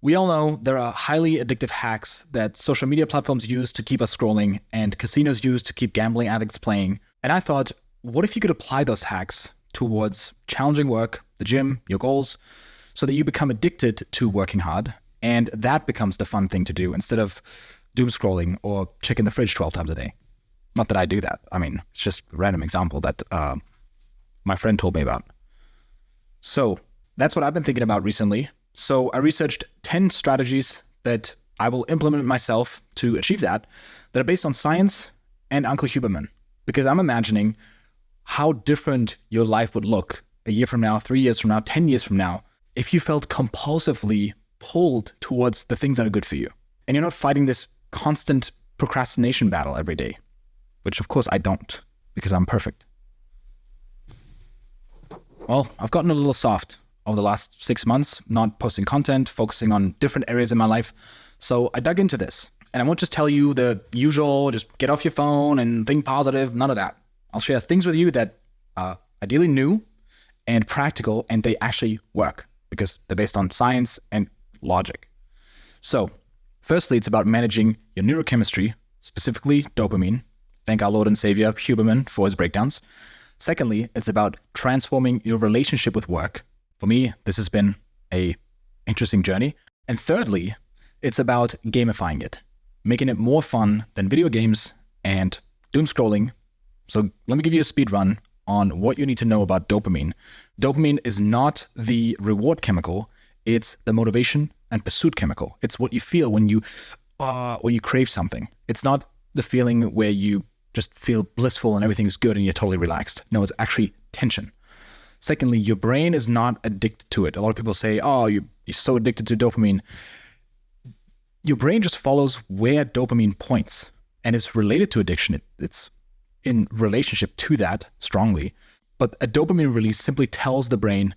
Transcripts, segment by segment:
We all know there are highly addictive hacks that social media platforms use to keep us scrolling and casinos use to keep gambling addicts playing. And I thought, what if you could apply those hacks towards challenging work, the gym, your goals, so that you become addicted to working hard and that becomes the fun thing to do instead of doom scrolling or checking the fridge 12 times a day. Not that I do that. I mean, it's just a random example that my friend told me about. So that's what I've been thinking about recently. So I researched 10 strategies that I will implement myself to achieve that are based on science and Uncle Huberman. Because I'm imagining how different your life would look a year from now, 3 years from now, 10 years from now, if you felt compulsively pulled towards the things that are good for you. And you're not fighting this constant procrastination battle every day, which of course I don't, because I'm perfect. Well, I've gotten a little soft over the last 6 months, not posting content, focusing on different areas in my life. So I dug into this. And I won't just tell you the usual, just get off your phone and think positive, none of that. I'll share things with you that are ideally new and practical, and they actually work because they're based on science and logic. So firstly, it's about managing your neurochemistry, specifically dopamine. Thank our Lord and Savior, Huberman, for his breakdowns. Secondly, it's about transforming your relationship with work. For me, this has been an interesting journey. And thirdly, it's about gamifying it, making it more fun than video games and doom scrolling. So let me give you a speed run on what you need to know about dopamine. Dopamine is not the reward chemical, it's the motivation and pursuit chemical. It's what you feel when you crave something. It's not the feeling where you just feel blissful and everything's good and you're totally relaxed. No, it's actually tension. Secondly, your brain is not addicted to it. A lot of people say, oh, you're so addicted to dopamine. Your brain just follows where dopamine points and is related to addiction. It's in relationship to that strongly. But a dopamine release simply tells the brain,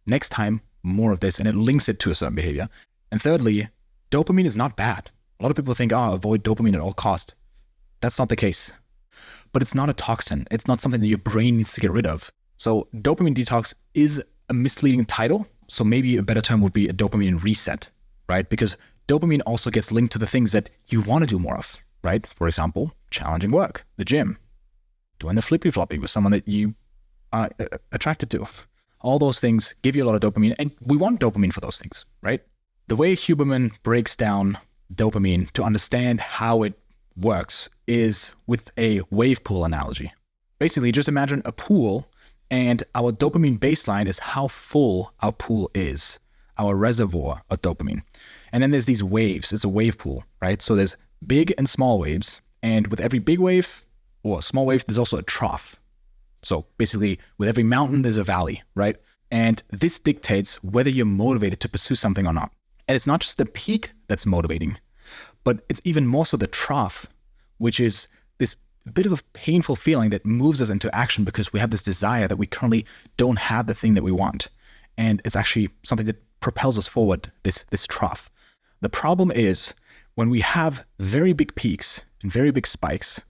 next time, more of this, and it links it to a certain behavior. And thirdly, dopamine is not bad. A lot of people think, avoid dopamine at all cost. That's not the case. But it's not a toxin. It's not something that your brain needs to get rid of. So dopamine detox is a misleading title. So maybe a better term would be a dopamine reset, right? Because dopamine also gets linked to the things that you want to do more of, right? For example, challenging work, the gym, doing the flippy floppy with someone that you are attracted to. All those things give you a lot of dopamine, and we want dopamine for those things, right? The way Huberman breaks down dopamine to understand how it works is with a wave pool analogy. Basically, just imagine a pool, and our dopamine baseline is how full our pool is, our reservoir of dopamine. And then there's these waves. It's a wave pool, right? So there's big and small waves. And with every big wave or small wave, there's also a trough. So basically, with every mountain, there's a valley, right? And this dictates whether you're motivated to pursue something or not. And it's not just the peak that's motivating, but it's even more so the trough, which is this bit of a painful feeling that moves us into action because we have this desire that we currently don't have the thing that we want. And it's actually something that propels us forward, this trough. The problem is when we have very big peaks and very big spikes,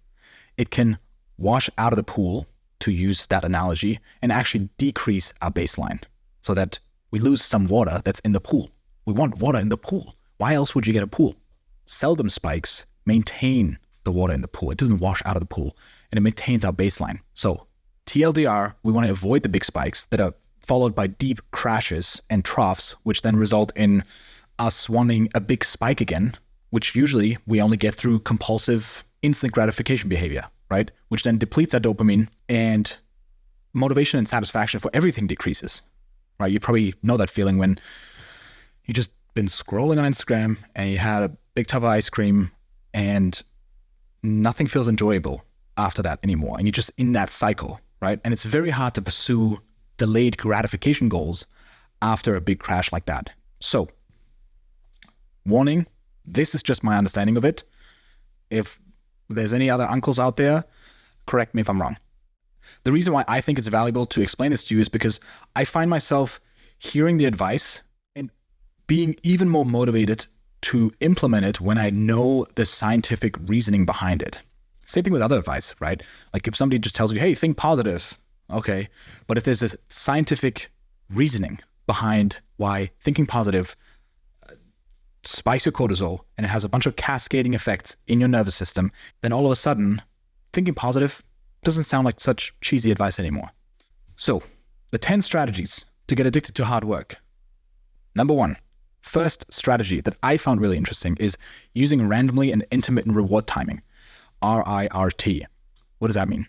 it can wash out of the pool, to use that analogy, and actually decrease our baseline so that we lose some water that's in the pool. We want water in the pool. Why else would you get a pool? Seldom spikes maintain the water in the pool. It doesn't wash out of the pool, and it maintains our baseline. So TLDR, we want to avoid the big spikes that are followed by deep crashes and troughs, which then result in us wanting a big spike again, which usually we only get through compulsive instant gratification behavior, right? Which then depletes our dopamine, and motivation and satisfaction for everything decreases, right? You probably know that feeling when you just been scrolling on Instagram and you had a big tub of ice cream and nothing feels enjoyable after that anymore. And you're just in that cycle, right? And it's very hard to pursue delayed gratification goals after a big crash like that. So, warning, this is just my understanding of it. If there's any other uncles out there, correct me if I'm wrong. The reason why I think it's valuable to explain this to you is because I find myself hearing the advice and being even more motivated to implement it when I know the scientific reasoning behind it. Same thing with other advice, right? Like if somebody just tells you, hey, think positive, okay. But if there's a scientific reasoning behind why thinking positive spikes your cortisol and it has a bunch of cascading effects in your nervous system, then all of a sudden, thinking positive doesn't sound like such cheesy advice anymore. So, the 10 strategies to get addicted to hard work. Number 1, first strategy that I found really interesting is using randomly and intermittent reward timing, RIRT. What does that mean?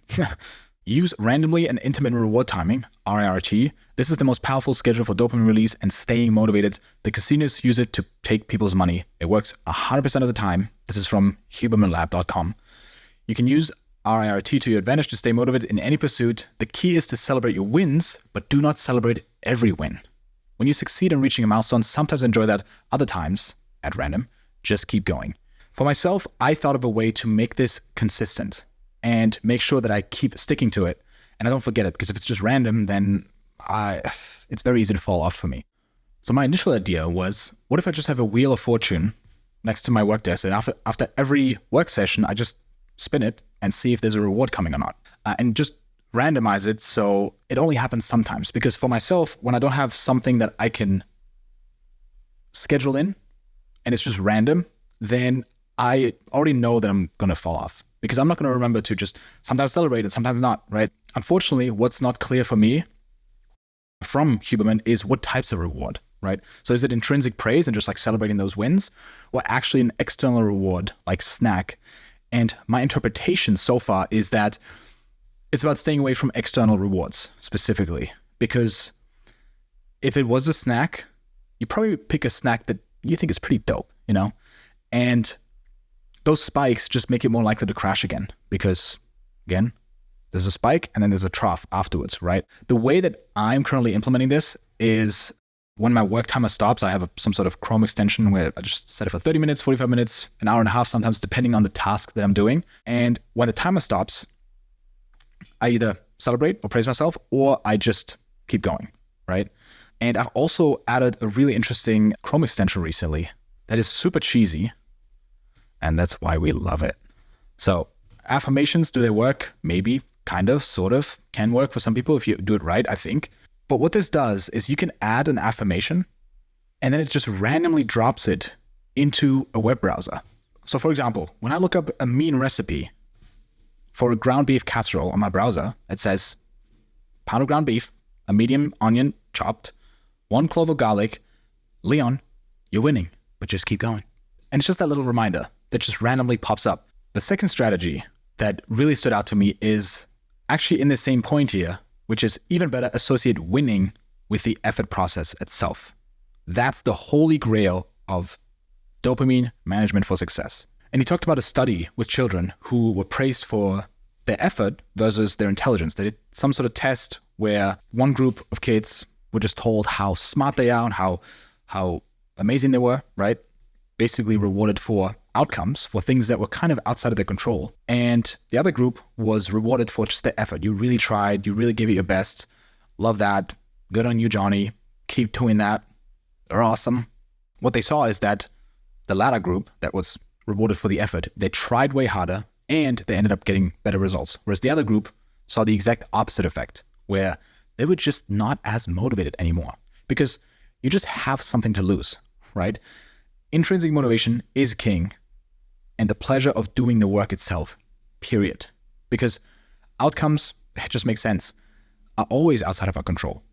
Use randomly and intermittent reward timing, RIRT. This is the most powerful schedule for dopamine release and staying motivated. The casinos use it to take people's money. It works 100% of the time. This is from hubermanlab.com. You can use RIRT to your advantage to stay motivated in any pursuit. The key is to celebrate your wins, but do not celebrate every win. When you succeed in reaching a milestone, sometimes enjoy that. Other times, at random, just keep going. For myself, I thought of a way to make this consistent and make sure that I keep sticking to it and I don't forget it, because if it's just random, then it's very easy to fall off for me. So my initial idea was, what if I just have a wheel of fortune next to my work desk, and after every work session, I just spin it and see if there's a reward coming or not, and just randomize it so it only happens sometimes. Because for myself, when I don't have something that I can schedule in and it's just random, then I already know that I'm going to fall off, because I'm not going to remember to just sometimes celebrate it, sometimes not, right? Unfortunately, what's not clear for me from Huberman is what types of reward, right? So is it intrinsic praise and just like celebrating those wins, or actually an external reward like snack? And my interpretation so far is that it's about staying away from external rewards specifically, because if it was a snack, you probably pick a snack that you think is pretty dope, you know? And those spikes just make it more likely to crash again, because again, there's a spike and then there's a trough afterwards, right? The way that I'm currently implementing this is when my work timer stops, I have some sort of Chrome extension where I just set it for 30 minutes, 45 minutes, an hour and a half, sometimes depending on the task that I'm doing. And when the timer stops, I either celebrate or praise myself, or I just keep going, right? And I've also added a really interesting Chrome extension recently that is super cheesy, and that's why we love it. So affirmations, do they work? Maybe, kind of, sort of, can work for some people if you do it right, I think. But what this does is you can add an affirmation and then it just randomly drops it into a web browser. So for example, when I look up a mean recipe for a ground beef casserole on my browser, it says pound of ground beef, a medium onion chopped, 1 clove of garlic, Leon, you're winning, but just keep going. And it's just that little reminder that just randomly pops up. The second strategy that really stood out to me is actually in the same point here, which is even better, associate winning with the effort process itself. That's the holy grail of dopamine management for success. And he talked about a study with children who were praised for their effort versus their intelligence. They did some sort of test where one group of kids were just told how smart they are and how amazing they were, right? Basically rewarded for outcomes, for things that were kind of outside of their control. And the other group was rewarded for just their effort. You really tried, you really gave it your best. Love that. Good on you, Johnny. Keep doing that. You're awesome. What they saw is that the latter group that was rewarded for the effort, they tried way harder and they ended up getting better results. Whereas the other group saw the exact opposite effect, where they were just not as motivated anymore, because you just have something to lose, right? Intrinsic motivation is king, and the pleasure of doing the work itself, period. Because outcomes, it just makes sense, are always outside of our control.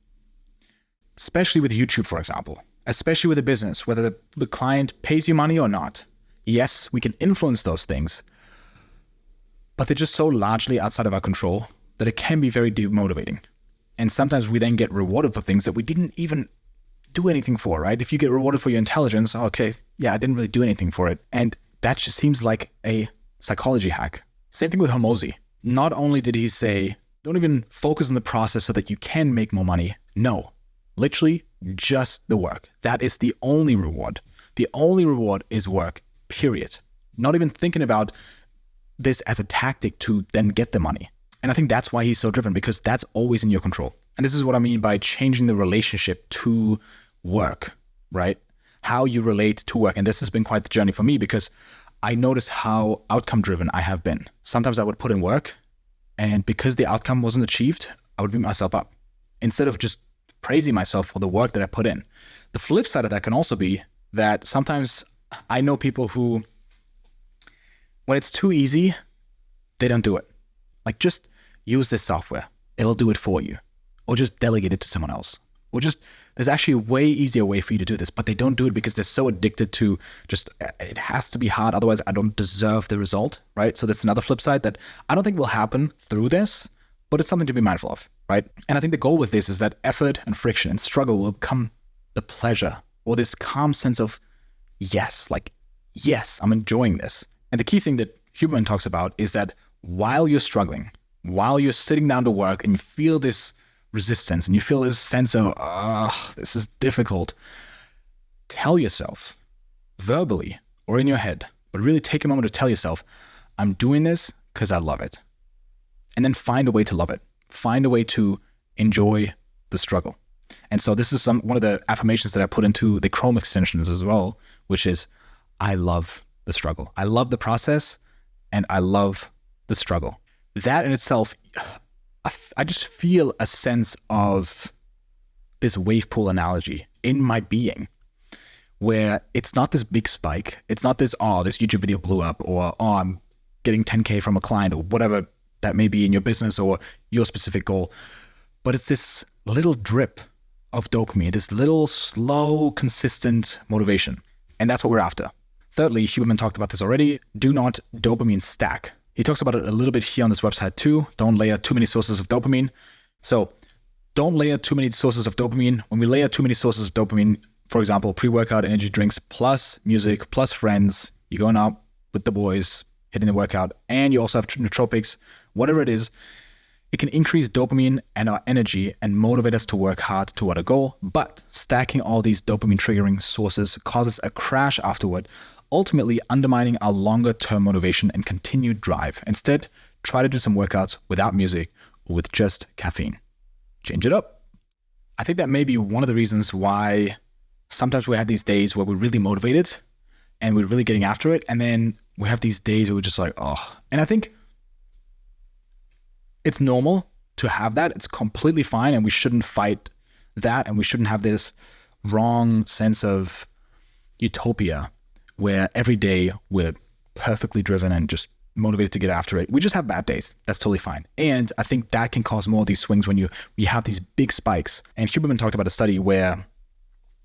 Especially with YouTube, for example, especially with a business, whether the client pays you money or not. Yes, we can influence those things, but they're just so largely outside of our control that it can be very demotivating. And sometimes we then get rewarded for things that we didn't even do anything for, right? If you get rewarded for your intelligence, okay, yeah, I didn't really do anything for it. And that just seems like a psychology hack. Same thing with Hormozi. Not only did he say, don't even focus on the process so that you can make more money. No, literally just the work. That is the only reward. The only reward is work, period. Not even thinking about this as a tactic to then get the money. And I think that's why he's so driven, because that's always in your control. And this is what I mean by changing the relationship to work, right? How you relate to work. And this has been quite the journey for me, because I noticed how outcome driven I have been. Sometimes I would put in work, and because the outcome wasn't achieved, I would beat myself up instead of just praising myself for the work that I put in. The flip side of that can also be that sometimes I know people who, when it's too easy, they don't do it. Like, just use this software. It'll do it for you. Or just delegate it to someone else. Or just, there's actually a way easier way for you to do this, but they don't do it because they're so addicted to just, it has to be hard, otherwise I don't deserve the result, right? So that's another flip side that I don't think will happen through this, but it's something to be mindful of, right? And I think the goal with this is that effort and friction and struggle will become the pleasure, or this calm sense of, yes, like, yes, I'm enjoying this. And the key thing that Huberman talks about is that while you're struggling, while you're sitting down to work and you feel this resistance and you feel this sense of, this is difficult, tell yourself verbally or in your head, but really take a moment to tell yourself, I'm doing this because I love it. And then find a way to love it. Find a way to enjoy the struggle. And so this is one of the affirmations that I put into the Chrome extensions as well, which is, I love the struggle. I love the process and I love the struggle. That in itself, I just feel a sense of this wave pool analogy in my being, where it's not this big spike. It's not this, this YouTube video blew up, or, I'm getting 10K from a client, or whatever that may be in your business or your specific goal. But it's this little drip of dopamine, this little slow, consistent motivation. And that's what we're after. Thirdly, Huberman talked about this already. Do not dopamine stack. He talks about it a little bit here on this website too. Don't layer too many sources of dopamine. So don't layer too many sources of dopamine. When we layer too many sources of dopamine, for example, pre-workout energy drinks plus music plus friends, you're going out with the boys, hitting the workout, and you also have nootropics, whatever it is, it can increase dopamine and our energy and motivate us to work hard toward a goal. But stacking all these dopamine triggering sources causes a crash afterward, ultimately undermining our longer term motivation and continued drive. Instead, try to do some workouts without music or with just caffeine. Change it up. I think that may be one of the reasons why sometimes we have these days where we're really motivated and we're really getting after it. And then we have these days where we're just like, and I think it's normal to have that. It's completely fine. And we shouldn't fight that. And we shouldn't have this wrong sense of utopia where every day we're perfectly driven and just motivated to get after it. We just have bad days. That's totally fine. And I think that can cause more of these swings when you have these big spikes. And Huberman talked about a study where,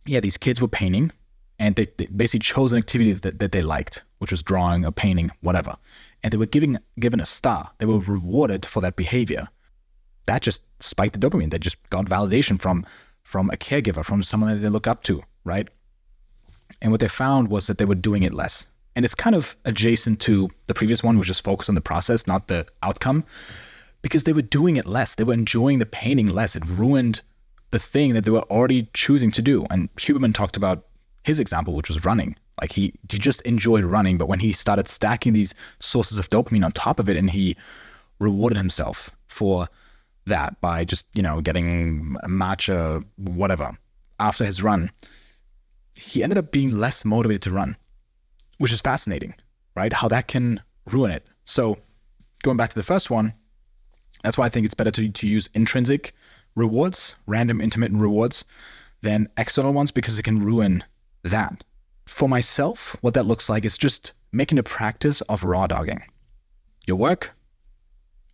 these kids were painting and they basically chose an activity that they liked, which was drawing or painting, whatever. And they were given a star. They were rewarded for that behavior. That just spiked the dopamine. They just got validation from a caregiver, from someone that they look up to, right? And what they found was that they were doing it less. And it's kind of adjacent to the previous one, which is focused on the process, not the outcome, because they were doing it less. They were enjoying the painting less. It ruined the thing that they were already choosing to do. And Huberman talked about his example, which was running. Like he just enjoyed running, but when he started stacking these sources of dopamine on top of it, and he rewarded himself for that by just, getting a matcha, whatever, after his run, he ended up being less motivated to run, which is fascinating, right? How that can ruin it. So going back to the first one, that's why I think it's better to use intrinsic rewards, random intermittent rewards, than external ones, because it can ruin that. For myself, what that looks like is just making a practice of raw dogging. Your work,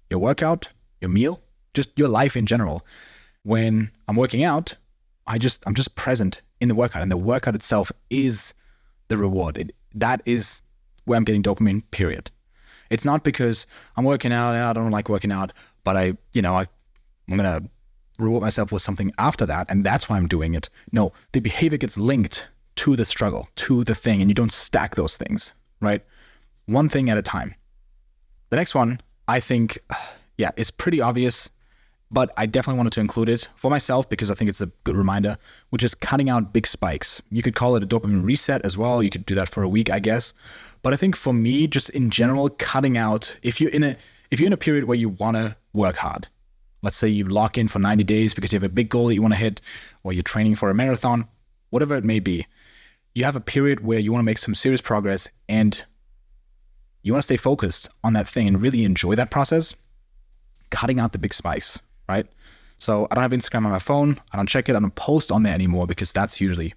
your workout, your meal, just your life in general. When I'm working out, I'm just present in the workout, and the workout itself is the reward. That is where I'm getting dopamine, period. It's not because I'm working out, I don't like working out, but I'm going to reward myself with something after that, and that's why I'm doing it. No, the behavior gets linked to the struggle, to the thing, and you don't stack those things, right? One thing at a time. The next one, I think, is pretty obvious, but I definitely wanted to include it for myself because I think it's a good reminder, which is cutting out big spikes. You could call it a dopamine reset as well. You could do that for a week, I guess. But I think for me, just in general, cutting out, if you're in a period where you want to work hard, let's say you lock in for 90 days because you have a big goal that you want to hit, or you're training for a marathon, whatever it may be, you have a period where you want to make some serious progress and you want to stay focused on that thing and really enjoy that process, cutting out the big spikes, right? So I don't have Instagram on my phone. I don't check it. I don't post on there anymore because that's usually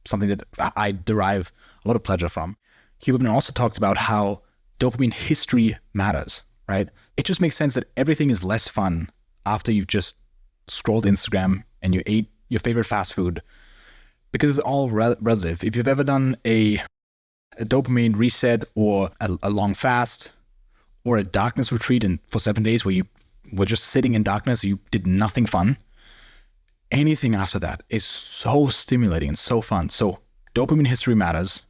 something that I derive a lot of pleasure from. Huberman also talked about how dopamine history matters, right? It just makes sense that everything is less fun after you've just scrolled Instagram and you ate your favorite fast food, because it's all relative. If you've ever done a dopamine reset or a long fast or a darkness retreat for 7 days where you were just sitting in darkness, you did nothing fun, anything after that is so stimulating and so fun. So dopamine history matters.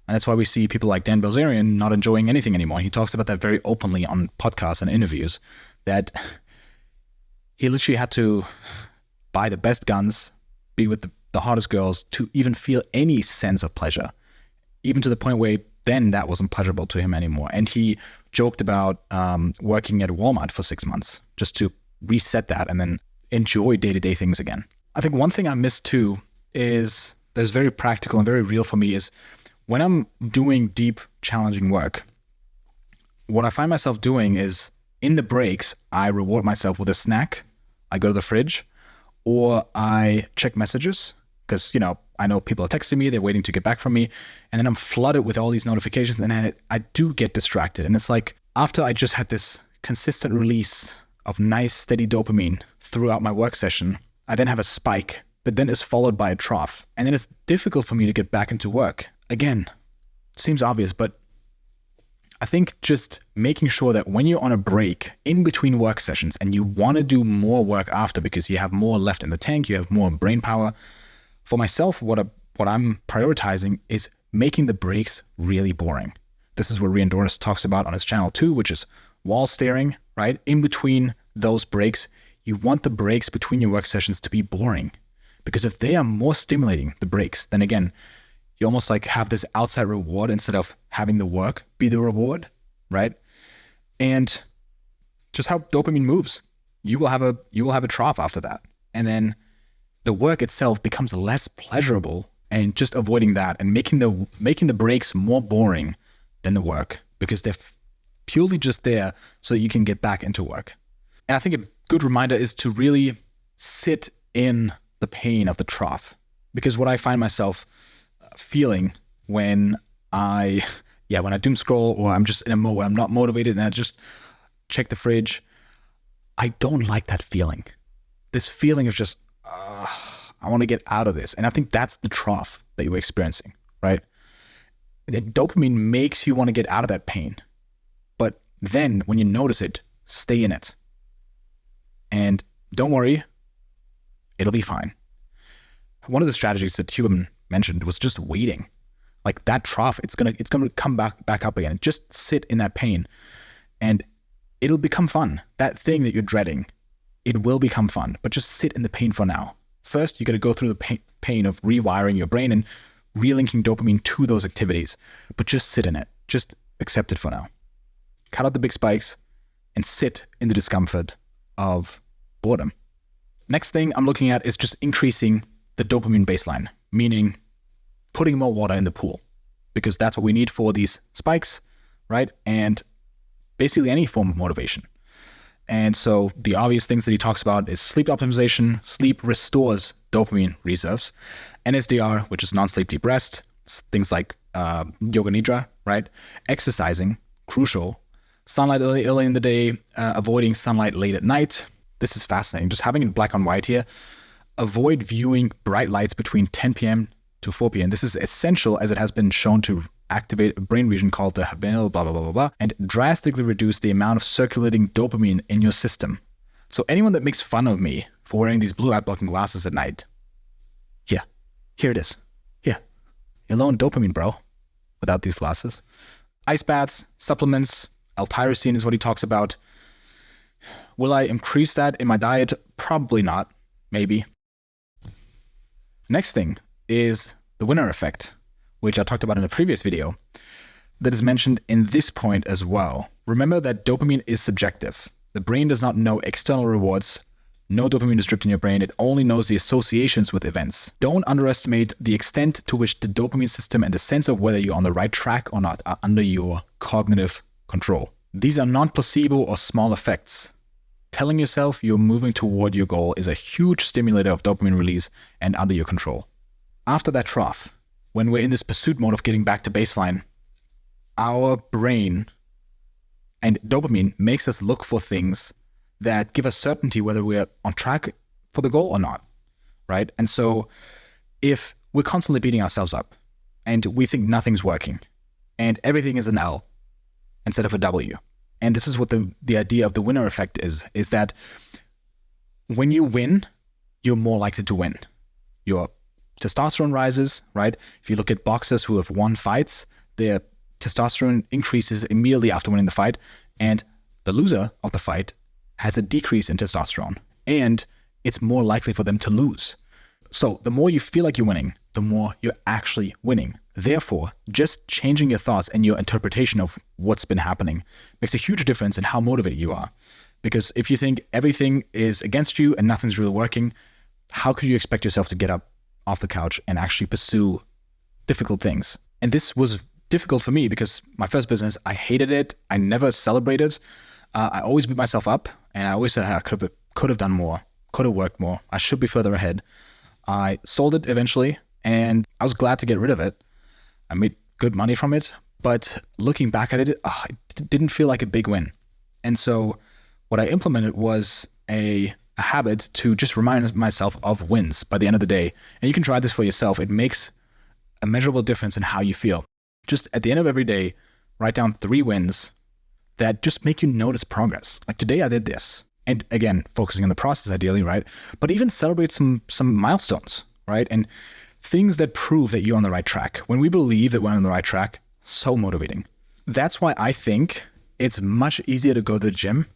And that's why we see people like Dan Bilzerian not enjoying anything anymore. He talks about that very openly on podcasts and interviews, that he literally had to buy the best guns, be with the hottest girls to even feel any sense of pleasure, even to the point where then that wasn't pleasurable to him anymore. And he joked about working at Walmart for 6 months just to reset that and then enjoy day-to-day things again. I think one thing I miss too is, that's very practical and very real for me, is when I'm doing deep, challenging work, what I find myself doing is in the breaks, I reward myself with a snack. I go to the fridge, or I check messages because, I know people are texting me, they're waiting to get back from me. And then I'm flooded with all these notifications, and then I do get distracted. And it's like, after I just had this consistent release of nice, steady dopamine throughout my work session, I then have a spike that then is followed by a trough. And then it's difficult for me to get back into work. Again, seems obvious, but I think just making sure that when you're on a break in between work sessions and you want to do more work after because you have more left in the tank, you have more brain power. For myself, what I'm prioritizing is making the breaks really boring. This is what Riordan talks about on his channel too, which is wall staring, right? In between those breaks, you want the breaks between your work sessions to be boring, because if they are more stimulating, the breaks, then again, you almost like have this outside reward instead of having the work be the reward, right? And just how dopamine moves, you will have a trough after that, and then the work itself becomes less pleasurable. And just avoiding that and making the breaks more boring than the work, because they're purely just there so you can get back into work. And I think a good reminder is to really sit in the pain of the trough, because what I find myself feeling when I doom scroll, or I'm just in a mode where I'm not motivated and I just check the fridge, I don't like that feeling. This feeling of just, I want to get out of this. And I think that's the trough that you're experiencing, right? Dopamine makes you want to get out of that pain. But then when you notice it, stay in it. And don't worry, it'll be fine. One of the strategies that Huberman mentioned was just waiting. Like that trough, it's gonna come back up again. Just sit in that pain and it'll become fun. That thing that you're dreading, it will become fun, but just sit in the pain for now. First, you got to go through the pain of rewiring your brain and relinking dopamine to those activities, but just sit in it. Just accept it for now. Cut out the big spikes and sit in the discomfort of boredom. Next thing I'm looking at is just increasing the dopamine baseline, meaning putting more water in the pool, because that's what we need for these spikes, right? And basically any form of motivation. And so the obvious things that he talks about is sleep optimization. Sleep restores dopamine reserves. NSDR, which is non-sleep deep rest. Things like yoga nidra, right? Exercising, crucial. Sunlight early in the day, avoiding sunlight late at night. This is fascinating. Just having it black on white here. Avoid viewing bright lights between 10 p.m. to 4 p.m. This is essential, as it has been shown to activate a brain region called the habenal blah, blah, blah, blah, blah, and drastically reduce the amount of circulating dopamine in your system. So anyone that makes fun of me for wearing these blue light blocking glasses at night, here it is. Here, you're low on dopamine, bro, without these glasses. Ice baths, supplements, L-tyrosine is what he talks about. Will I increase that in my diet? Probably not, maybe. Next thing is the winner effect, which I talked about in a previous video, that is mentioned in this point as well. Remember that dopamine is subjective. The brain does not know external rewards. No dopamine is dripped in your brain. It only knows the associations with events. Don't underestimate the extent to which the dopamine system and the sense of whether you're on the right track or not are under your cognitive control. These are non-placebo or small effects. Telling yourself you're moving toward your goal is a huge stimulator of dopamine release and under your control. After that trough, when we're in this pursuit mode of getting back to baseline, our brain and dopamine makes us look for things that give us certainty whether we're on track for the goal or not, right? And so if we're constantly beating ourselves up and we think nothing's working and everything is an L instead of a W, and this is what the idea of the winner effect is that when you win, you're more likely to win. Your testosterone rises, right? If you look at boxers who have won fights, their testosterone increases immediately after winning the fight, and the loser of the fight has a decrease in testosterone, and it's more likely for them to lose. So the more you feel like you're winning, the more you're actually winning. Therefore, just changing your thoughts and your interpretation of what's been happening makes a huge difference in how motivated you are. Because if you think everything is against you and nothing's really working, how could you expect yourself to get up off the couch and actually pursue difficult things? And this was difficult for me because my first business, I hated it. I never celebrated. I always beat myself up, and I always said I could have done more, could have worked more. I should be further ahead. I sold it eventually, and I was glad to get rid of it. I made good money from it, but looking back at it, it didn't feel like a big win. And so what I implemented was a habit to just remind myself of wins by the end of the day. And you can try this for yourself. It makes a measurable difference in how you feel. Just at the end of every day, write down 3 wins that just make you notice progress. Like today I did this. And again, focusing on the process ideally, right? But even celebrate some milestones, right? And things that prove that you're on the right track. When we believe that we're on the right track, so motivating. That's why I think it's much easier to go to the gym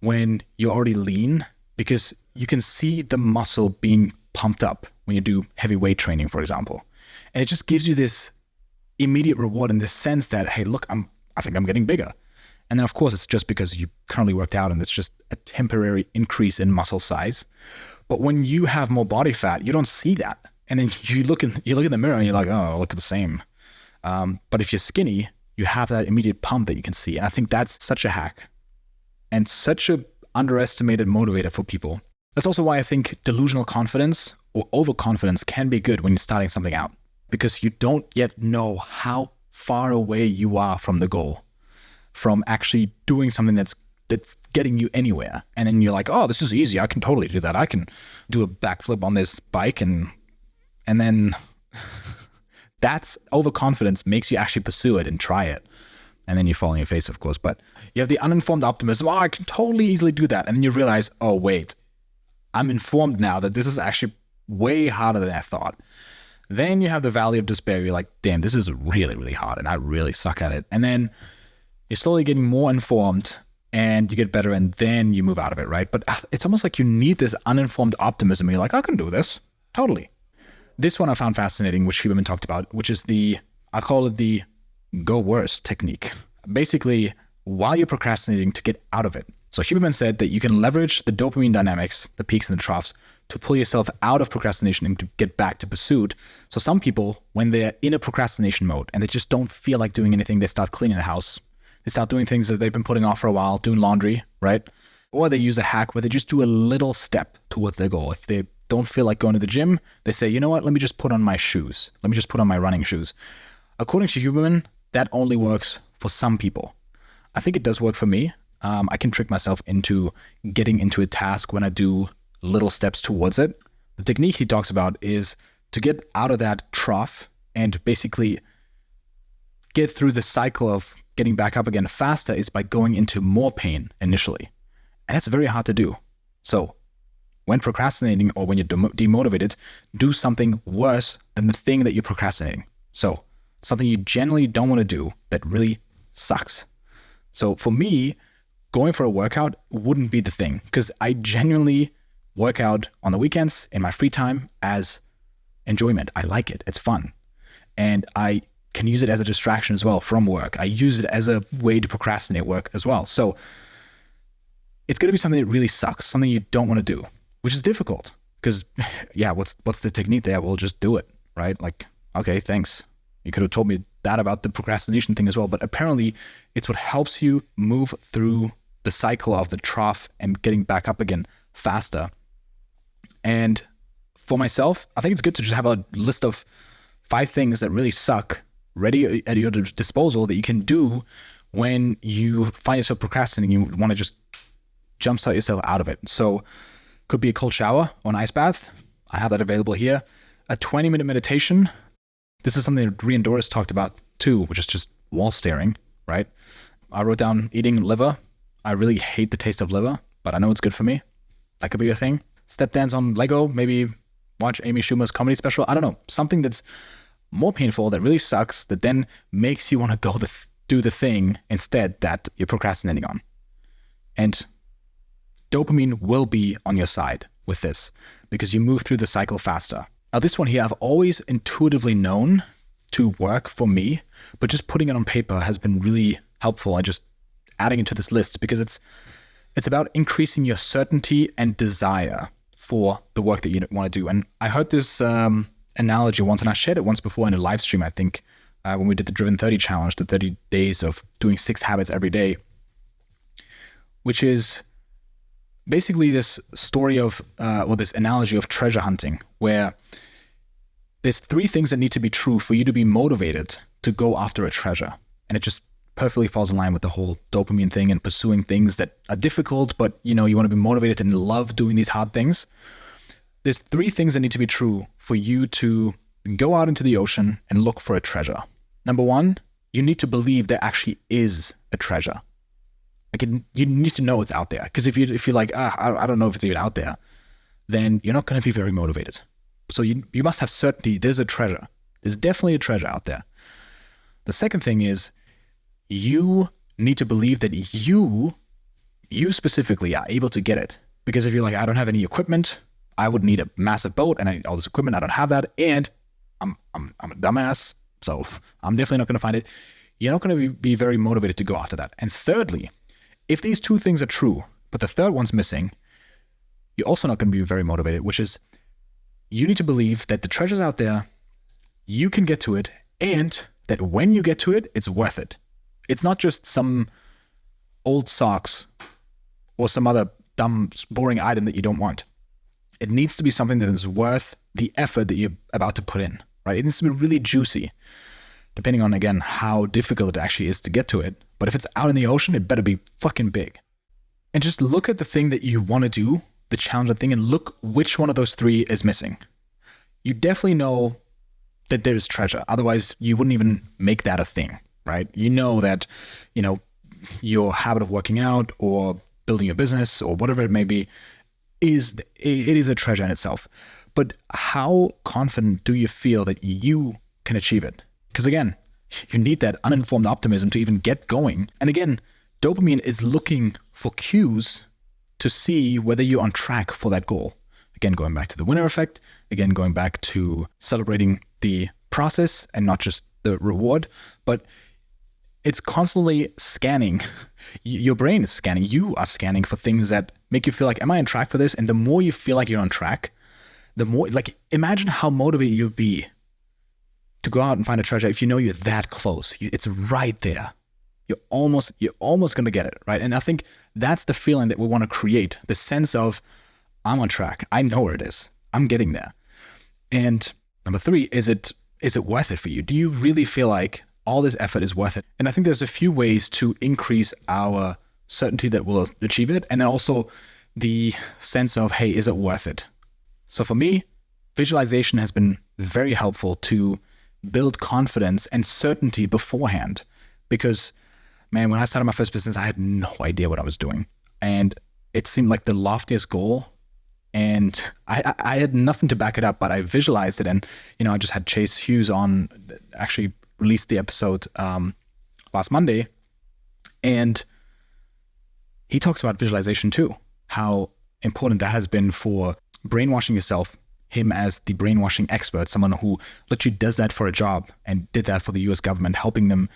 when you're already lean, because you can see the muscle being pumped up when you do heavy weight training, for example. And it just gives you this immediate reward in this sense that, hey, look, I think I'm getting bigger. And then of course it's just because you currently worked out and it's just a temporary increase in muscle size. But when you have more body fat, you don't see that. And then you look in the mirror and you're like, oh, I look the same. But if you're skinny, you have that immediate pump that you can see. And I think that's such a hack and such a underestimated motivator for people. That's also why I think delusional confidence or overconfidence can be good when you're starting something out, because you don't yet know how far away you are from the goal, from actually doing something that's getting you anywhere. And then you're like, oh, this is easy. I can totally do that. I can do a backflip on this bike. And then that's overconfidence makes you actually pursue it and try it. And then you fall on your face, of course. But you have the uninformed optimism. Oh, I can totally easily do that. And then you realize, oh, wait, I'm informed now that this is actually way harder than I thought. Then you have the valley of despair. You're like, damn, this is really, really hard. And I really suck at it. And then you're slowly getting more informed and you get better, and then you move out of it, right? But it's almost like you need this uninformed optimism. You're like, I can do this. Totally. This one I found fascinating, which Huberman talked about, which is I call it the go worse technique. Basically, while you're procrastinating, to get out of it. So Huberman said that you can leverage the dopamine dynamics, the peaks and the troughs, to pull yourself out of procrastination and to get back to pursuit. So some people, when they're in a procrastination mode and they just don't feel like doing anything, they start cleaning the house. They start doing things that they've been putting off for a while, doing laundry, right? Or they use a hack where they just do a little step towards their goal. If they don't feel like going to the gym, they say, you know what, let me just put on my shoes. Let me just put on my running shoes. According to Huberman, that only works for some people. I think it does work for me. I can trick myself into getting into a task when I do little steps towards it. The technique he talks about is to get out of that trough and basically get through the cycle of getting back up again faster is by going into more pain initially. And that's very hard to do. So when procrastinating or when you're demotivated, do something worse than the thing that you're procrastinating. So something you generally don't want to do that really sucks. So for me, going for a workout wouldn't be the thing, because I genuinely work out on the weekends in my free time as enjoyment. I like it. It's fun. And I can use it as a distraction as well from work. I use it as a way to procrastinate work as well. So it's going to be something that really sucks, something you don't want to do, which is difficult because, yeah, what's the technique there? We'll just do it, right? Like, okay, thanks. You could have told me that about the procrastination thing as well. But apparently it's what helps you move through the cycle of the trough and getting back up again faster. And for myself, I think it's good to just have a list of 5 things that really suck ready at your disposal that you can do when you find yourself procrastinating. You want to just jumpstart yourself out of it. So could be a cold shower or an ice bath. I have that available here. A 20-minute meditation. This is something that Rhian Doris talked about too, which is just wall staring, right? I wrote down eating liver. I really hate the taste of liver, but I know it's good for me. That could be a thing. Step dance on Lego. Maybe watch Amy Schumer's comedy special. I don't know. Something that's more painful, that really sucks, that then makes you want to go do the thing instead that you're procrastinating on. And dopamine will be on your side with this because you move through the cycle faster. Now, this one here, I've always intuitively known to work for me, but just putting it on paper has been really helpful. I just adding it to this list because it's about increasing your certainty and desire for the work that you want to do. And I heard this analogy once, and I shared it once before in a live stream, I think, when we did the Driven 30 challenge, the 30 days of doing 6 habits every day, which is basically this story of, or this analogy of treasure hunting, where there's 3 things that need to be true for you to be motivated to go after a treasure. And it just perfectly falls in line with the whole dopamine thing and pursuing things that are difficult, but you want to be motivated and love doing these hard things. There's 3 things that need to be true for you to go out into the ocean and look for a treasure. Number 1, you need to believe there actually is a treasure. You need to know it's out there. Because if you're like, I don't know if it's even out there, then you're not going to be very motivated. So you must have certainty there's a treasure. There's definitely a treasure out there. The second thing is you need to believe that you specifically are able to get it. Because if you're like, I don't have any equipment, I would need a massive boat and I need all this equipment. I don't have that. And I'm a dumbass. So I'm definitely not going to find it. You're not going to be very motivated to go after that. And thirdly, if these 2 things are true, but the third one's missing, you're also not going to be very motivated, which is you need to believe that the treasure's out there, you can get to it, and that when you get to it, it's worth it. It's not just some old socks or some other dumb, boring item that you don't want. It needs to be something that is worth the effort that you're about to put in, right? It needs to be really juicy, depending on, again, how difficult it actually is to get to it. But if it's out in the ocean, it better be fucking big. And just look at the thing that you want to do, the challenging thing, and look which one of those 3 is missing. You definitely know that there's treasure. Otherwise, you wouldn't even make that a thing, right? You know that, your habit of working out or building your business or whatever it may be, it is a treasure in itself. But how confident do you feel that you can achieve it? Because again, you need that uninformed optimism to even get going. And again, dopamine is looking for cues to see whether you're on track for that goal. Again, going back to the winner effect, again, going back to celebrating the process and not just the reward, but it's constantly scanning. Your brain is scanning. You are scanning for things that make you feel like, am I on track for this? And the more you feel like you're on track, the more, imagine how motivated you'll be to go out and find a treasure if you know you're that close. It's right there. You're almost going to get it, right? And I think that's the feeling that we want to create, the sense of, I'm on track. I know where it is. I'm getting there. And number 3, is it worth it for you? Do you really feel like all this effort is worth it? And I think there's a few ways to increase our certainty that we'll achieve it. And then also the sense of, hey, is it worth it? So for me, visualization has been very helpful to build confidence and certainty beforehand. Because, man, when I started my first business, I had no idea what I was doing. And it seemed like the loftiest goal. And I had nothing to back it up, but I visualized it. And, I just had Chase Hughes on, actually released the episode last Monday. And he talks about visualization too, how important that has been for brainwashing yourself, him as the brainwashing expert, someone who literally does that for a job and did that for the US government, helping them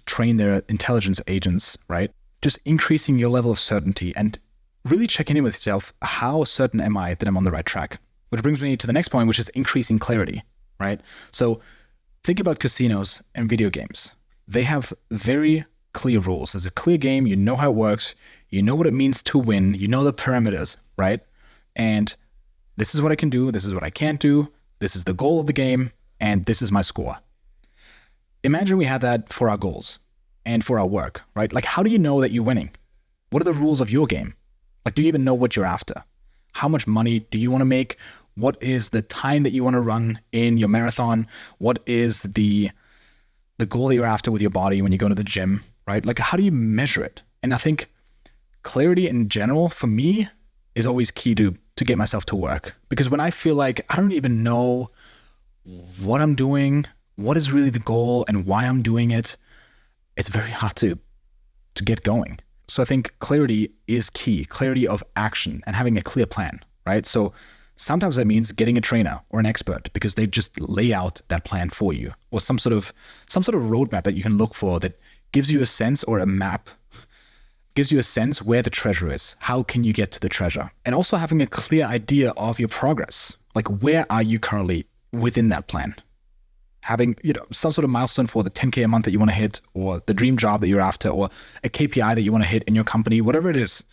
train their intelligence agents, right? Just increasing your level of certainty and really checking in with yourself. How certain am I that I'm on the right track? Which brings me to the next point, which is increasing clarity, right? So think about casinos and video games. They have very clear rules. There's a clear game. You know how it works. You know what it means to win. You know the parameters, right? And this is what I can do. This is what I can't do. This is the goal of the game. and this is my score. Imagine we had that for our goals and for our work, right? Like, how do you know that you're winning? What are the rules of your game? Like, do you even know what you're after? How much money do you want to make? What is the time that you want to run in your marathon? What is the goal that you're after with your body when you go to the gym, right? Like, how do you measure it? And I think clarity in general, for me, is always key to get myself to work. Because when I feel like I don't even know what I'm doing, what is really the goal and why I'm doing it, it's very hard to get going. So I think clarity is key, clarity of action and having a clear plan, right? So sometimes that means getting a trainer or an expert because they just lay out that plan for you, or some sort of roadmap that you can look for that gives you a sense, or a map, gives you a sense where the treasure is. How can you get to the treasure? And also having a clear idea of your progress. Like, where are you currently within that plan? Having, some sort of milestone for the 10K a month that you want to hit, or the dream job that you're after, or a KPI that you want to hit in your company, whatever it is.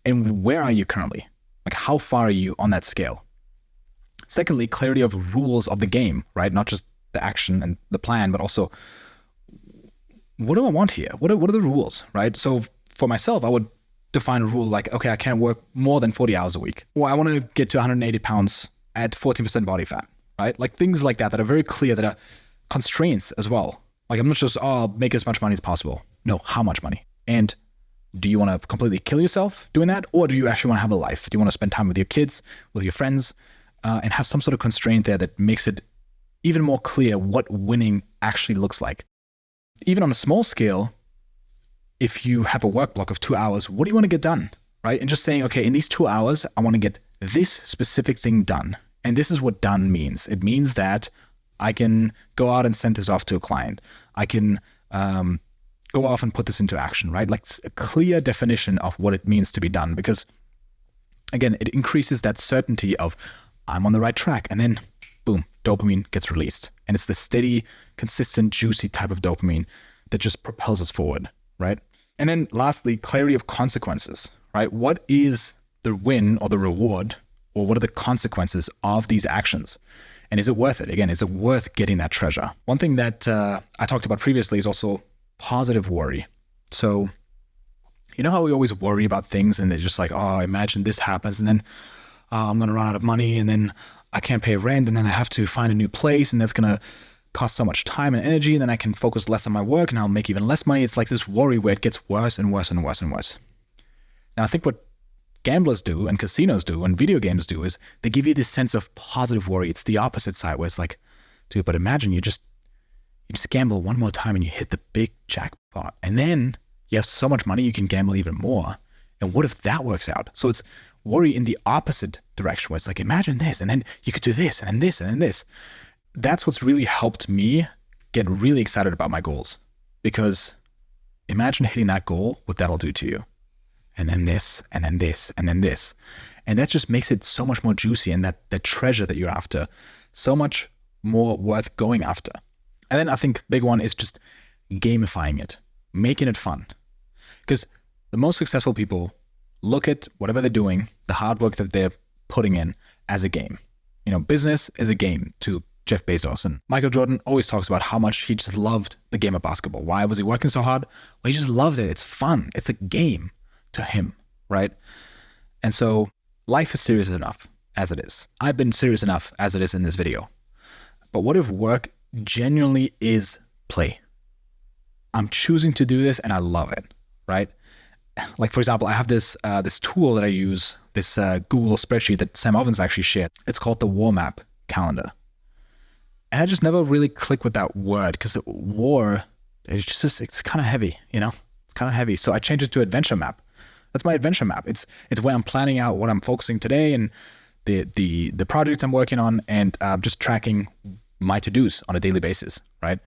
And where are you currently? Like, how far are you on that scale? Secondly, clarity of rules of the game, right? Not just the action and the plan, but also, what do I want here? What are the rules, right? So for myself, I would define a rule like, okay, I can't work more than 40 hours a week. Or I want to get to 180 pounds at 14% body fat, right? Like, things like that are very clear, that are constraints as well. Like, I'm not just, make as much money as possible. No, how much money? And do you want to completely kill yourself doing that? Or do you actually want to have a life? Do you want to spend time with your kids, with your friends, and have some sort of constraint there that makes it even more clear what winning actually looks like? Even on a small scale, if you have a work block of 2 hours, what do you want to get done, right? And just saying, okay, in these 2 hours, I want to get this specific thing done. And this is what done means. It means that I can go out and send this off to a client. I can go off and put this into action, right? Like, a clear definition of what it means to be done. Because again, it increases that certainty of I'm on the right track. And then boom, dopamine gets released. And it's the steady, consistent, juicy type of dopamine that just propels us forward, right? And then lastly, clarity of consequences, right? What is the win or the reward, or what are the consequences of these actions? And is it worth it? Again, is it worth getting that treasure? One thing that I talked about previously is also positive worry. So, you know how we always worry about things and they're just like, imagine this happens and then I'm going to run out of money and then I can't pay rent and then I have to find a new place and that's going to cost so much time and energy, and then I can focus less on my work and I'll make even less money. It's like this worry where it gets worse and worse and worse and worse. Now, I think what gamblers do and casinos do and video games do is they give you this sense of positive worry. It's the opposite side where it's like, dude, but imagine you just gamble one more time and you hit the big jackpot. And then you have so much money, you can gamble even more. And what if that works out? So it's worry in the opposite direction where it's like, imagine this, and then you could do this, and then this, and then this. That's what's really helped me get really excited about my goals. Because imagine hitting that goal, what that'll do to you. And then this, and then this, and then this. And that just makes it so much more juicy, and that treasure that you're after, so much more worth going after. And then I think big one is just gamifying it, making it fun. Because the most successful people look at whatever they're doing, the hard work that they're putting in, as a game. Business is a game to Jeff Bezos. And Michael Jordan always talks about how much he just loved the game of basketball. Why was he working so hard? Well, he just loved it. It's fun. It's a game to him, right? And so life is serious enough as it is. I've been serious enough as it is in this video. But what if work genuinely is play? I'm choosing to do this and I love it, right? Like, for example, I have this tool that I use, this Google spreadsheet that Sam Ovens actually shared. It's called the War Map Calendar. And I just never really clicked with that word because war, it's kind of heavy, It's kind of heavy. So I changed it to Adventure Map. That's my adventure map. It's where I'm planning out what I'm focusing today and the projects I'm working on, and just tracking my to-dos on a daily basis, right?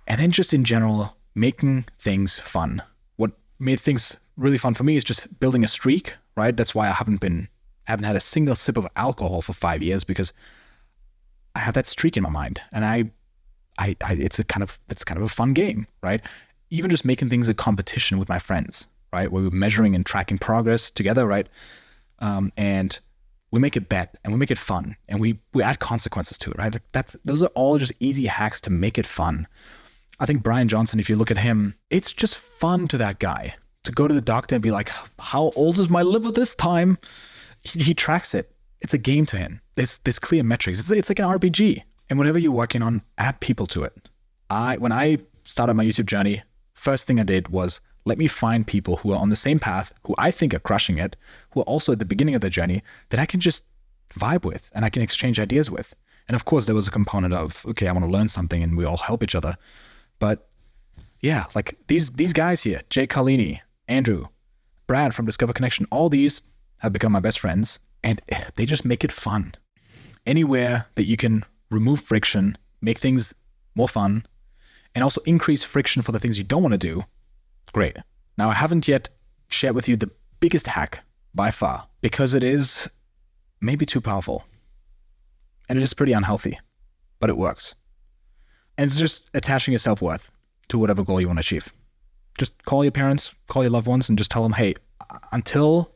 And then just in general, making things fun. What made things really fun for me is just building a streak, right? That's why I haven't had a single sip of alcohol for 5 years, because I have that streak in my mind, and it's kind of a fun game, right? Even just making things a competition with my friends, right? Where we're measuring and tracking progress together, right? And we make it bet and we make it fun and we add consequences to it, right? Those are all just easy hacks to make it fun. I think Brian Johnson, if you look at him, it's just fun to that guy to go to the doctor and be like, how old is my liver this time? He tracks it. It's a game to him. There's clear metrics. It's like an RPG. And whatever you're working on, add people to it. When I started my YouTube journey, first thing I did was let me find people who are on the same path, who I think are crushing it, who are also at the beginning of the journey that I can just vibe with and I can exchange ideas with. And of course, there was a component of, okay, I want to learn something and we all help each other. But yeah, like these guys here, Jay Carlini, Andrew, Brad from Discover Connection, all these have become my best friends and they just make it fun. Anywhere that you can remove friction, make things more fun, and also increase friction for the things you don't want to do, it's great. Now, I haven't yet shared with you the biggest hack by far because it is maybe too powerful and it is pretty unhealthy, but it works. And it's just attaching your self-worth to whatever goal you want to achieve. Just call your parents, call your loved ones, and just tell them, hey, until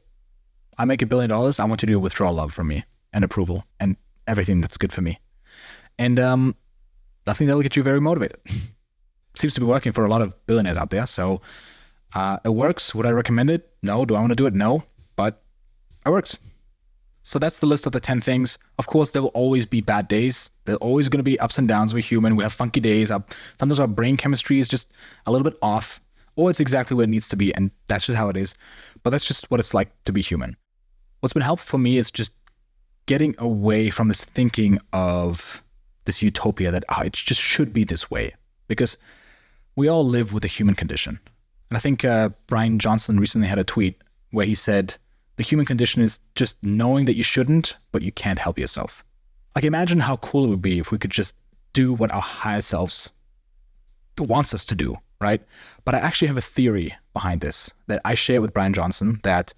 I make $1 billion, I want you to withdraw love from me and approval and everything that's good for me. And I think that'll get you very motivated. Seems to be working for a lot of billionaires out there. So it works. Would I recommend it? No. Do I want to do it? No. But it works. So that's the list of the 10 things. Of course, there will always be bad days. There are always going to be ups and downs. We're human. We have funky days. Sometimes our brain chemistry is just a little bit off, or it's exactly where it needs to be. And that's just how it is. But that's just what it's like to be human. What's been helpful for me is just getting away from this thinking of this utopia that it just should be this way. Because we all live with the human condition. And I think Brian Johnson recently had a tweet where he said, the human condition is just knowing that you shouldn't, but you can't help yourself. Like, imagine how cool it would be if we could just do what our higher selves wants us to do, right? But I actually have a theory behind this that I share with Brian Johnson that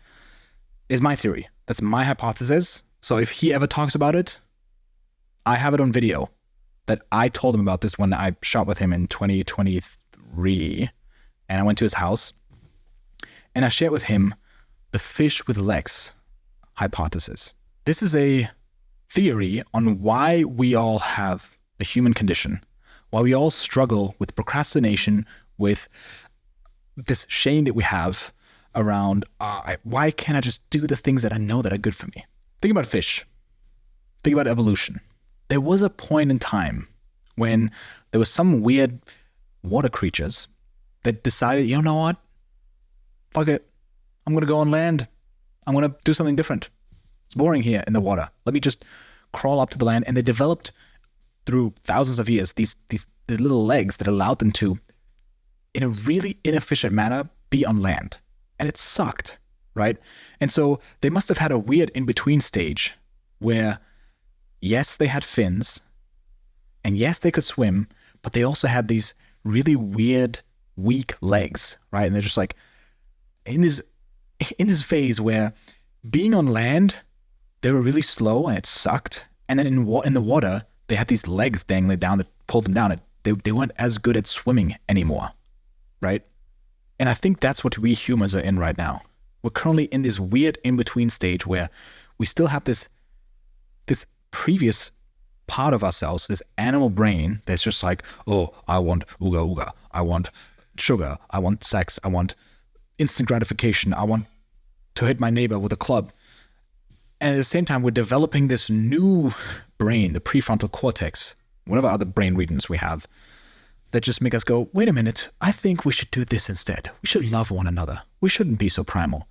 is my theory. That's my hypothesis. So if he ever talks about it, I have it on video that I told him about this when I shot with him in 2023. And I went to his house and I shared with him the fish with legs hypothesis. This is a theory on why we all have the human condition, why we all struggle with procrastination, with this shame that we have around, why can't I just do the things that I know that are good for me? Think about fish. Think about evolution. There was a point in time when there was some weird water creatures that decided, you know what? Fuck it. I'm going to go on land. I'm going to do something different. It's boring here in the water. Let me just crawl up to the land. And they developed through thousands of years the little legs that allowed them to, in a really inefficient manner, be on land. And it sucked, right? And so they must have had a weird in-between stage where, yes, they had fins, and yes, they could swim, but they also had these really weird, weak legs, right? And they're just like, in this phase where being on land, they were really slow and it sucked. And then in the water, they had these legs dangling down that pulled them down. They weren't as good at swimming anymore, right? And I think that's what we humans are in right now. We're currently in this weird in-between stage where we still have this previous part of ourselves, this animal brain that's just like, oh, I want ooga ooga. I want sugar. I want sex. I want instant gratification. I want to hit my neighbor with a club. And at the same time, we're developing this new brain, the prefrontal cortex, whatever other brain regions we have, that just make us go, wait a minute, I think we should do this instead. We should love one another. We shouldn't be so primal.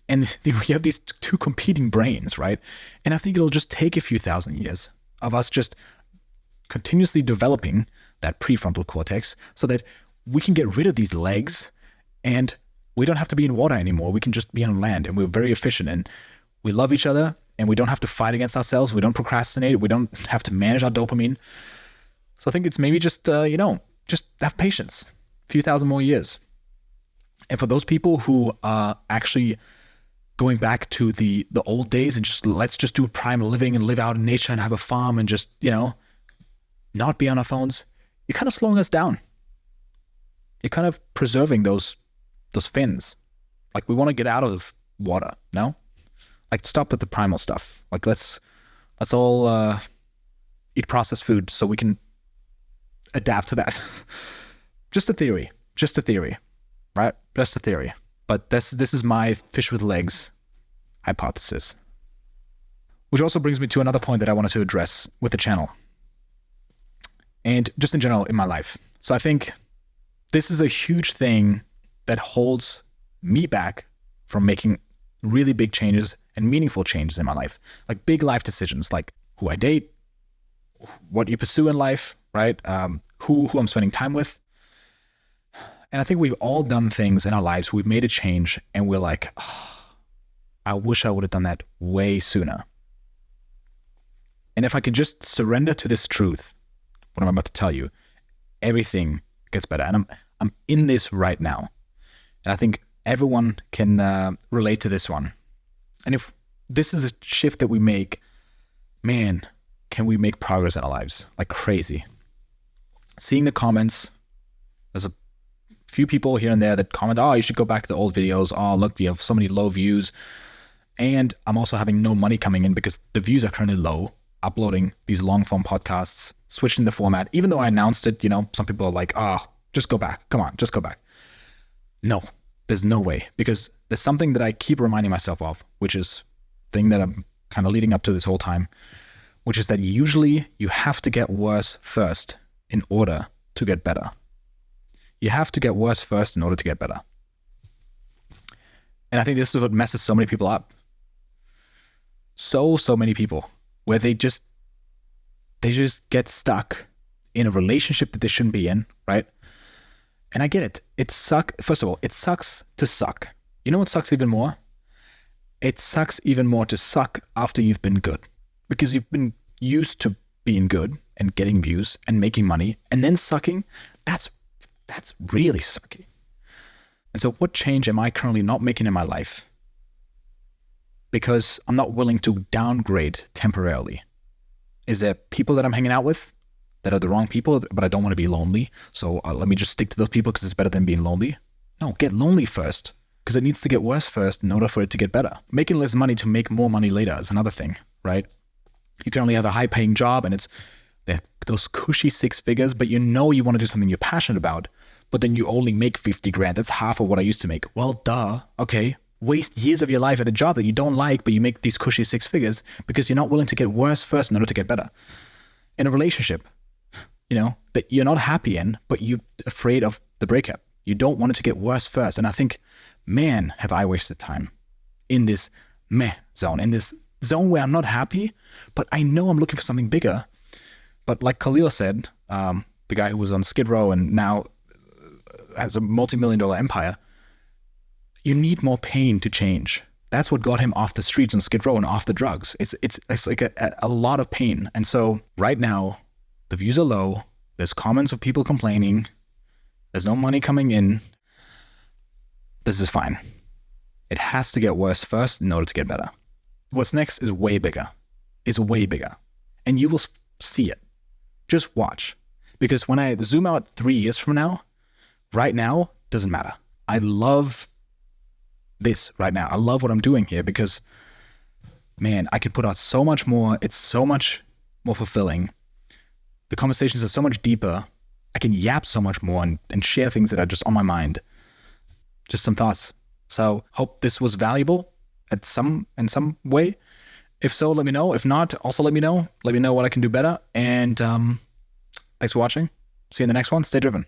And we have these two competing brains, right? And I think it'll just take a few thousand years of us just continuously developing that prefrontal cortex so that we can get rid of these legs and we don't have to be in water anymore. We can just be on land and we're very efficient and we love each other and we don't have to fight against ourselves. We don't procrastinate. We don't have to manage our dopamine. So I think it's maybe just, just have patience, a few thousand more years. And for those people who are actually going back to the old days and just let's just do primal living and live out in nature and have a farm and just, not be on our phones, you're kind of slowing us down. You're kind of preserving those fins. Like we want to get out of water, no? Like, stop with the primal stuff. Like, let's all eat processed food so we can adapt to that. Just a theory, right? Just a theory. But this is my fish with legs hypothesis. Which also brings me to another point that I wanted to address with the channel. And just in general in my life. So I think this is a huge thing that holds me back from making really big changes and meaningful changes in my life. Like big life decisions, like who I date, what you pursue in life, right? Who I'm spending time with. And I think we've all done things in our lives, we've made a change, and we're like, oh, I wish I would have done that way sooner. And if I can just surrender to this truth, what I'm about to tell you, everything gets better. And I'm in this right now. And I think everyone can relate to this one. And if this is a shift that we make, man, can we make progress in our lives? Like crazy. Seeing the comments, there's a few people here and there that comment, oh, you should go back to the old videos. Oh, look, we have so many low views. And I'm also having no money coming in because the views are currently low, uploading these long form podcasts, switching the format. Even though I announced it, some people are like, oh, just go back. Come on, just go back. No, there's no way, because there's something that I keep reminding myself of, which is the thing that I'm kind of leading up to this whole time, which is that usually you have to get worse first in order to get better. You have to get worse first in order to get better. And I think this is what messes so many people up. So many people, where they just get stuck in a relationship that they shouldn't be in, right? And I get it. First of all, it sucks to suck. You know what sucks even more? It sucks even more to suck after you've been good, because you've been used to being good and getting views and making money, and then sucking. That's really sucky. And so what change am I currently not making in my life because I'm not willing to downgrade temporarily? Is there people that I'm hanging out with that are the wrong people, but I don't want to be lonely, so let me just stick to those people because it's better than being lonely? No, get lonely first, because it needs to get worse first in order for it to get better. Making less money to make more money later is another thing, right? You currently have a high-paying job, and it's those cushy 6 figures, but you want to do something you're passionate about, but then you only make 50 grand. That's half of what I used to make. Well, duh. Okay. Waste years of your life at a job that you don't like, but you make these cushy 6 figures because you're not willing to get worse first in order to get better. In a relationship, that you're not happy in, but you're afraid of the breakup. You don't want it to get worse first. And I think, man, have I wasted time in this meh zone, in this zone where I'm not happy, but I know I'm looking for something bigger. But like Khalil said, the guy who was on Skid Row and now has a multi-million-dollar empire, you need more pain to change. That's what got him off the streets on Skid Row and off the drugs. It's like a lot of pain. And so right now, the views are low. There's comments of people complaining. There's no money coming in. This is fine. It has to get worse first in order to get better. What's next is way bigger. It's way bigger. And you will see it. Just watch. Because when I zoom out 3 years from now, right now, doesn't matter. I love this right now. I love what I'm doing here because, man, I could put out so much more. It's so much more fulfilling. The conversations are so much deeper. I can yap so much more and share things that are just on my mind. Just some thoughts. So hope this was valuable in some way. If so, let me know. If not, also let me know. Let me know what I can do better. And thanks for watching. See you in the next one. Stay driven.